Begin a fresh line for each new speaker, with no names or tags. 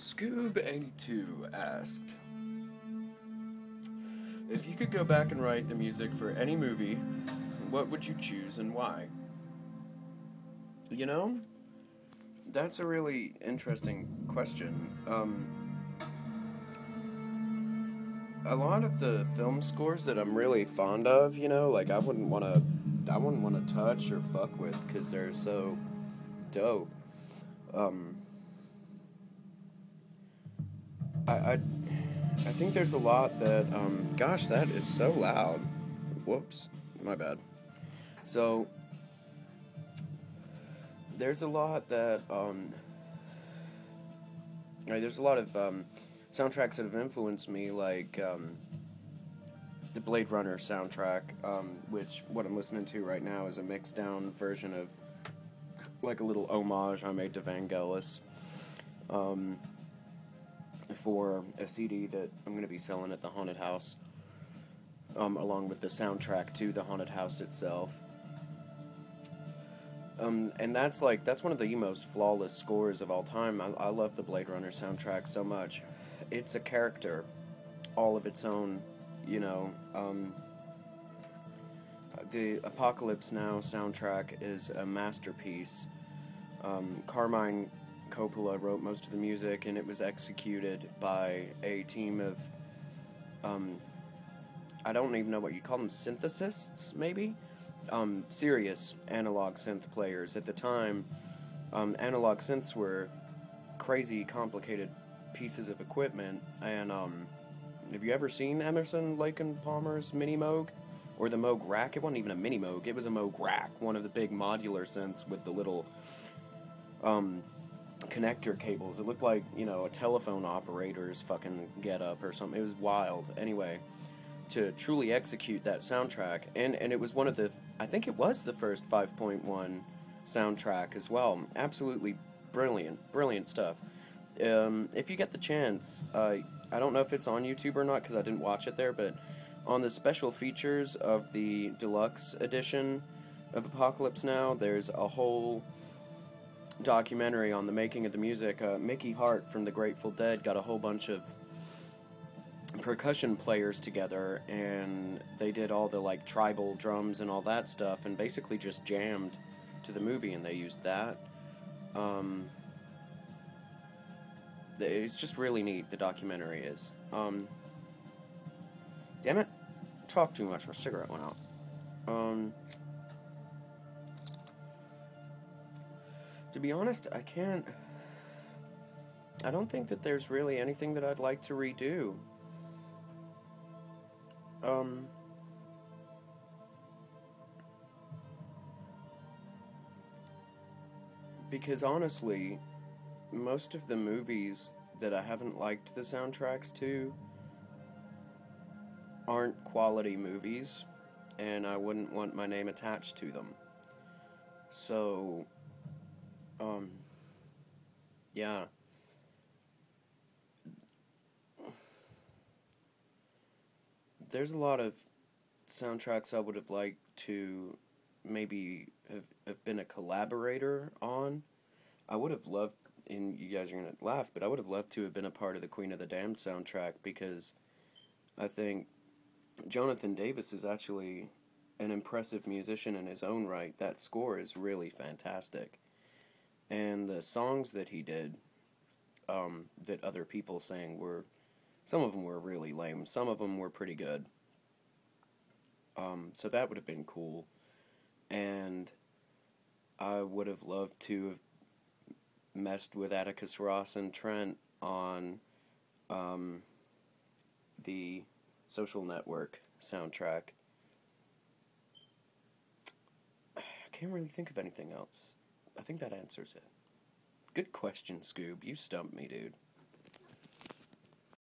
Scoob82 asked, if you could go back and write the music for any movie, what would you choose and why? You know, that's a really interesting question. A lot of the film scores that I'm really fond of, like I wouldn't want to touch or fuck with because they're so dope. I think there's a lot that, gosh, that is so loud. Whoops, my bad. So, there's a lot that, there's a lot of, soundtracks that have influenced me, like, the Blade Runner soundtrack, which, what I'm listening to right now is a mixed down version of, like, a little homage I made to Vangelis, for a CD that I'm going to be selling at the Haunted House, along with the soundtrack to the Haunted House itself. And that's one of the most flawless scores of all time. I love the Blade Runner soundtrack so much. It's a character, all of its own, the Apocalypse Now soundtrack is a masterpiece. Carmine Coppola wrote most of the music, and it was executed by a team of, I don't even know what you call them, synthesists, maybe? Serious analog synth players. At the time, analog synths were crazy, complicated pieces of equipment, and, have you ever seen Emerson, Lake and Palmer's Mini Moog? Or the Moog Rack? It wasn't even a Mini Moog, it was a Moog Rack, one of the big modular synths with the little, connector cables. It looked like, a telephone operator's fucking get-up or something. It was wild. Anyway, to truly execute that soundtrack, and it was one of the, I think it was the first 5.1 soundtrack as well. Absolutely brilliant stuff. If you get the chance, I don't know if it's on YouTube or not because I didn't watch it there, but on the special features of the deluxe edition of Apocalypse Now, there's a whole documentary on the making of the music. Mickey Hart from the Grateful Dead got a whole bunch of percussion players together, and they did all the like tribal drums and all that stuff, and basically just jammed to the movie, and they used that. It's just really neat, the documentary is. Damn it, talk too much, my cigarette went out. To be honest, I don't think that there's really anything that I'd like to redo. Because honestly, most of the movies that I haven't liked the soundtracks to aren't quality movies, and I wouldn't want my name attached to them. So, yeah. There's a lot of soundtracks I would have liked to maybe have been a collaborator on. I would have loved, and you guys are going to laugh, but I would have loved to have been a part of the Queen of the Damned soundtrack, because I think Jonathan Davis is actually an impressive musician in his own right. That score is really fantastic. And the songs that he did, that other people sang, some of them were really lame. Some of them were pretty good. So that would have been cool. And I would have loved to have messed with Atticus Ross and Trent on the Social Network soundtrack. I can't really think of anything else. I think that answers it. Good question, Scoob. You stumped me, dude.